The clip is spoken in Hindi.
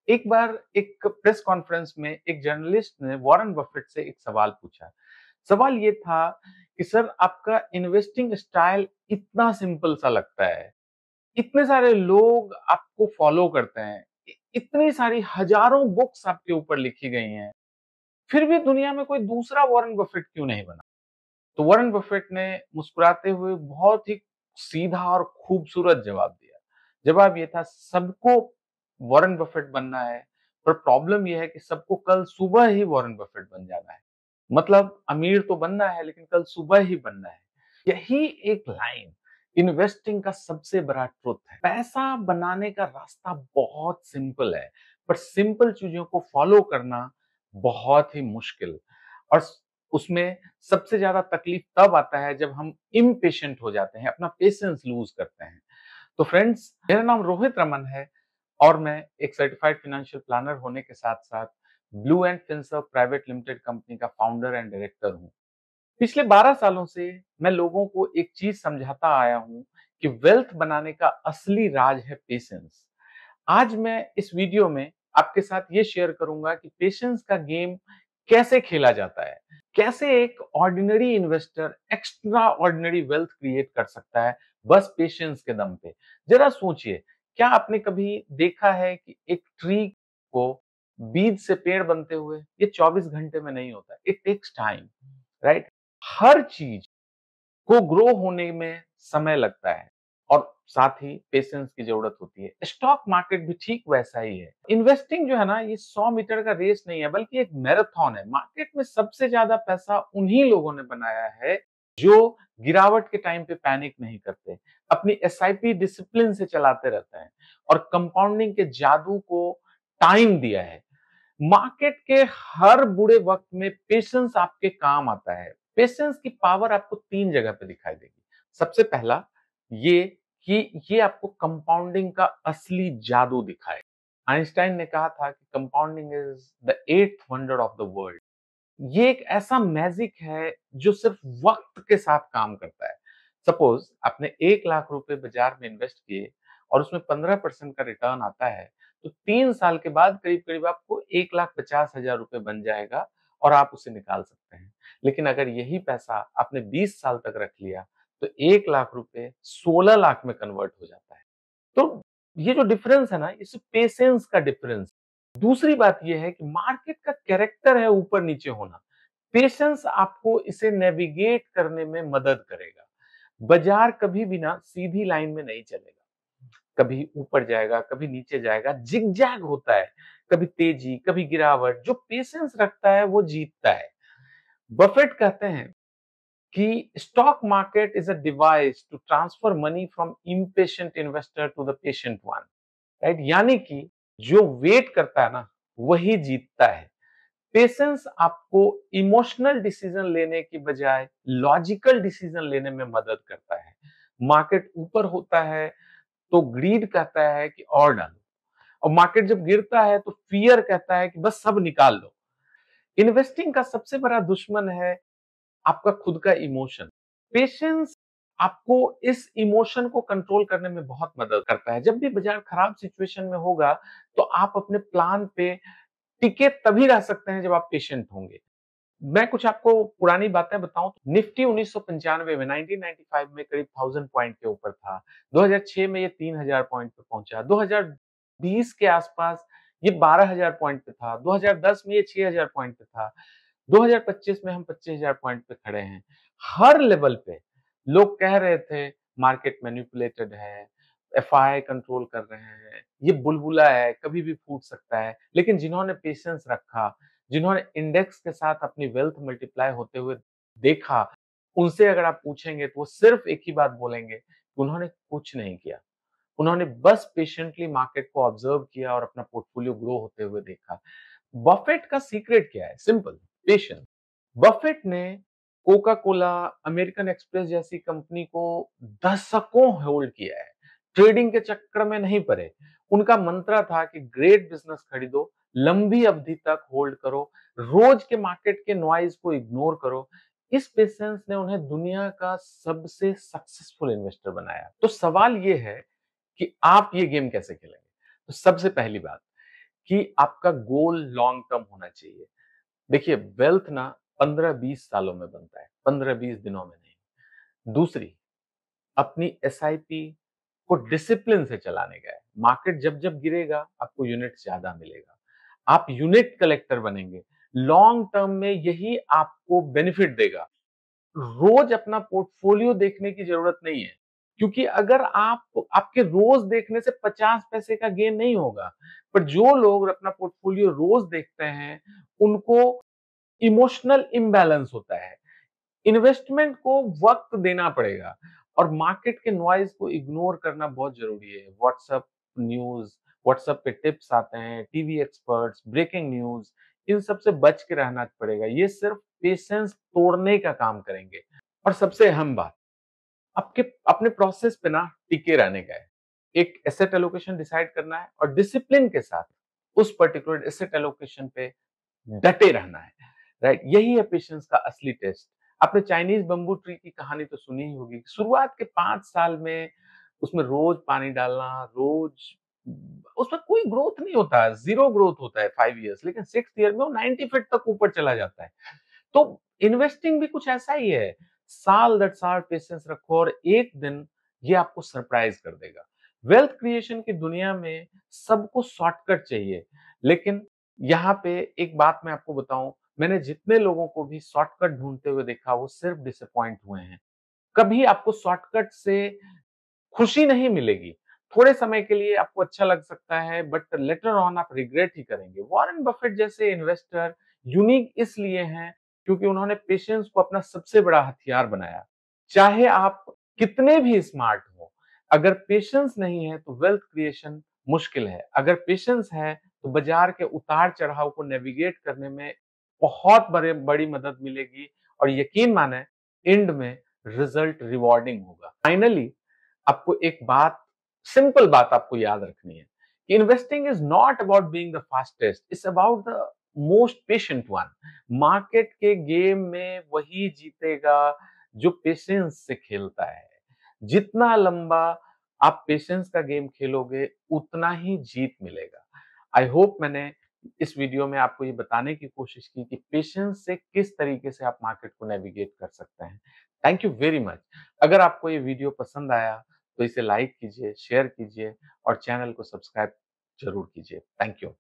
एक बार एक प्रेस कॉन्फ्रेंस में एक जर्नलिस्ट ने वॉरेन बफेट से एक सवाल पूछा। सवाल ये था कि सर, आपका इन्वेस्टिंग स्टाइल इतना सिंपल सा लगता है, इतने सारे लोग आपको फॉलो करते हैं, इतनी सारी हजारों बुक्स आपके ऊपर लिखी गई हैं, फिर भी दुनिया में कोई दूसरा वॉरेन बफेट क्यों नहीं बना? तो वॉरेन बफेट ने मुस्कुराते हुए बहुत ही सीधा और खूबसूरत जवाब दिया। जवाब ये था, सबको वॉरेन बफेट बनना है, पर प्रॉब्लम ये है कि सबको कल सुबह ही वॉरेन बफेट बन जाना है। मतलब अमीर तो बनना है, लेकिन कल सुबह ही बनना है। यही एक लाइन इन्वेस्टिंग का सबसे बड़ा ट्रुथ है। पैसा बनाने का रास्ता बहुत सिंपल है, पर सिंपल चीजों को फॉलो करना बहुत ही मुश्किल। और उसमें सबसे ज्यादा तकलीफ तब आता है जब हम इम्पेशेंट हो जाते हैं, अपना पेशेंस लूज करते हैं। तो फ्रेंड्स, मेरा नाम रोहित रमन है और मैं एक सर्टिफाइड फाइनेंशियल प्लानर होने के साथ साथ blue and Finserv private limited company का फाउंडर एंड डायरेक्टर हूं। पिछले 12 सालों से मैं लोगों को एक चीज समझाता आया हूं कि वेल्थ बनाने का असली राज है पेशेंस। आज मैं इस वीडियो में आपके साथ ये शेयर करूंगा कि पेशेंस का गेम कैसे खेला जाता है, कैसे एक ordinary investor extra ordinary wealth create कर सकता है बस पेशेंस के दम पे। जरा सोचिए, क्या आपने कभी देखा है कि एक ट्री को बीज से पेड़ बनते हुए ये 24 घंटे में नहीं होता, इट टेक्स टाइम, राइट? हर चीज को ग्रो होने में समय लगता है और साथ ही पेशेंस की जरूरत होती है। स्टॉक मार्केट भी ठीक वैसा ही है। इन्वेस्टिंग जो है ना, ये 100 मीटर का रेस नहीं है, बल्कि एक मैराथन है। मार्केट में सबसे ज्यादा पैसा उन्हीं लोगों ने बनाया है जो गिरावट के टाइम पे पैनिक नहीं करते, अपनी एसआईपी डिसिप्लिन से चलाते रहते हैं और कंपाउंडिंग के जादू को टाइम दिया है। मार्केट के हर बुरे वक्त में पेशेंस आपके काम आता है। पेशेंस की पावर आपको 3 जगह पे दिखाई देगी। सबसे पहला ये कि ये आपको कंपाउंडिंग का असली जादू दिखाए। आइंस्टाइन ने कहा था कि compounding is the 8th wonder of the world. ये एक ऐसा मैजिक है जो सिर्फ वक्त के साथ काम करता है। सपोज आपने 1 लाख रुपए बाजार में इन्वेस्ट किए और उसमें 15% का रिटर्न आता है, तो 3 साल के बाद करीब करीब आपको 1,50,000 रुपए बन जाएगा और आप उसे निकाल सकते हैं। लेकिन अगर यही पैसा आपने 20 साल तक रख लिया, तो 1 लाख रुपए 16 लाख में कन्वर्ट हो जाता है। तो ये जो डिफरेंस है ना, इस पेशेंस का डिफरेंस। दूसरी बात यह है कि मार्केट का कैरेक्टर है ऊपर नीचे होना। पेशेंस आपको इसे नेविगेट करने में मदद करेगा। बाजार कभी भी ना सीधी लाइन में नहीं चलेगा, कभी ऊपर जाएगा, कभी नीचे जाएगा, जिगजैग होता है, कभी तेजी, कभी गिरावट। जो पेशेंस रखता है वो जीतता है। बफेट कहते हैं कि stock market is a device to transfer money from impatient investor to the patient one, right? यानी कि जो वेट करता है ना, वही जीतता है। पेशेंस आपको इमोशनल डिसीजन लेने की बजाय लॉजिकल डिसीजन लेने में मदद करता है। मार्केट ऊपर होता है तो ग्रीड कहता है कि और डालो, और मार्केट जब गिरता है तो फियर कहता है कि बस सब निकाल लो। इन्वेस्टिंग का सबसे बड़ा दुश्मन है आपका खुद का इमोशन। पेशेंस आपको इस इमोशन को कंट्रोल करने में बहुत मदद करता है। जब भी बाजार खराब सिचुएशन में होगा, तो आप अपने प्लान पे टिके तभी रह सकते हैं जब आप पेशेंट होंगे। मैं कुछ आपको पुरानी बातें बताऊं तो निफ्टी 1995 में 1995 में करीब 1000 पॉइंट के ऊपर था। 2006 में ये 3000 पॉइंट पे पहुंचा। 2020 के आसपास ये 12000 पॉइंट पे था। 2010 में ये 6000 पॉइंट पे था। 2025 में हम 25000 पॉइंट पे खड़े हैं। हर लेवल पे लोग कह रहे थे मार्केट मैनिपुलेटेड है, एफआई कंट्रोल कर रहे हैं, ये बुलबुला है, कभी भी फूट सकता है। लेकिन जिन्होंने पेशेंस रखा, जिन्होंने इंडेक्स के साथ अपनी वेल्थ मल्टीप्लाई होते हुए देखा, उनसे अगर आप पूछेंगे तो वो सिर्फ एक ही बात बोलेंगे कि उन्होंने कुछ नहीं किया। उन्होंने बस पेशेंटली मार्केट को ऑब्जर्व किया और अपना पोर्टफोलियो ग्रो होते हुए देखा। बफेट का सीक्रेट क्या है? Simple, patience. बफेट ने कोका कोला, अमेरिकन एक्सप्रेस जैसी कंपनी को दशकों होल्ड किया है, ट्रेडिंग के चक्कर में नहीं पड़े। उनका मंत्र था कि ग्रेट बिजनेस खरीदो, लंबी अवधि तक होल्ड करो, रोज के मार्केट के नॉइज को इग्नोर करो। इस पेशेंस ने उन्हें दुनिया का सबसे सक्सेसफुल इन्वेस्टर बनाया। तो सवाल यह है कि आप ये गेम कैसे खेलेंगे? तो सबसे पहली बात कि आपका गोल लॉन्ग टर्म होना चाहिए। देखिए, वेल्थ ना 15-20 सालों में बनता है, 15-20 दिनों में नहीं। दूसरी, अपनी एसआईपी को डिसिप्लिन से चलाने का है। मार्केट जब-जब गिरेगा, आपको यूनिट ज्यादा मिलेगा। आप यूनिट कलेक्टर बनेंगे। लॉन्ग टर्म में यही आपको बेनिफिट देगा। रोज अपना पोर्टफोलियो देखने की जरूरत नहीं है, क्योंकि अगर आपके रोज देखने से 50 पैसे का गेन नहीं होगा, पर जो लोग अपना पोर्टफोलियो रोज देखते हैं, उनको इमोशनल इम्बैलेंस होता है। इन्वेस्टमेंट को वक्त देना पड़ेगा और मार्केट के नॉइज को इग्नोर करना बहुत जरूरी है। व्हाट्सएप न्यूज, व्हाट्सएप पे टिप्स आते हैं, टीवी एक्सपर्ट्स, ब्रेकिंग न्यूज, इन सब से बच के रहना पड़ेगा। ये सिर्फ पेशेंस तोड़ने का काम करेंगे। और सबसे अहम बात, आपके अपने प्रोसेस पे ना टिके रहने का है। एक एसेट एलोकेशन डिसाइड करना है और डिसिप्लिन के साथ उस पर्टिकुलर एसेट एलोकेशन पे डटे रहना है। राइट, यही है पेशेंस का असली टेस्ट। आपने चाइनीज बम्बू ट्री की कहानी तो सुनी ही होगी। शुरुआत के 5 साल में उसमें रोज पानी डालना, रोज उसमें कोई ग्रोथ नहीं होता, जीरो ग्रोथ होता है 5 इयर्स, लेकिन 6 ईयर में वो 90 फीट तक ऊपर चला जाता है। तो इन्वेस्टिंग भी कुछ ऐसा ही है। साल दर साल पेशेंस रखो और एक दिन ये आपको सरप्राइज कर देगा। वेल्थ क्रिएशन की दुनिया में सबको शॉर्टकट चाहिए, लेकिन यहाँ पे एक बात मैं आपको बताऊं, मैंने जितने लोगों को भी शॉर्टकट ढूंढते हुए देखा, वो सिर्फ डिसअपॉइंट हुए हैं। कभी आपको शॉर्टकट से खुशी नहीं मिलेगी। थोड़े समय के लिए आपको अच्छा लग सकता है, बट लेटर ऑन आप रिग्रेट ही करेंगे। वॉरेन बफेट जैसे इन्वेस्टर यूनिक इसलिए हैं क्योंकि उन्होंने पेशेंस को अपना सबसे बड़ा हथियार बनाया। चाहे आप कितने भी स्मार्ट हो, अगर पेशेंस नहीं है तो वेल्थ क्रिएशन मुश्किल है। अगर पेशेंस है तो बाजार के उतार चढ़ाव को नेविगेट करने में बहुत बड़ी मदद मिलेगी और यकीन माने, एंड में रिजल्ट रिवॉर्डिंग होगा। फाइनली, आपको एक बात, सिंपल बात आपको याद रखनी है कि investing is not about being the fastest, it's about the most patient one. Market के गेम में वही जीतेगा जो पेशेंस से खेलता है। जितना लंबा आप पेशेंस का गेम खेलोगे, उतना ही जीत मिलेगा। आई होप मैंने इस वीडियो में आपको ये बताने की कोशिश की कि पेशेंस से किस तरीके से आप मार्केट को नेविगेट कर सकते हैं। Thank you very much. अगर आपको ये वीडियो पसंद आया तो इसे लाइक कीजिए, शेयर कीजिए और चैनल को सब्सक्राइब जरूर कीजिए। Thank you.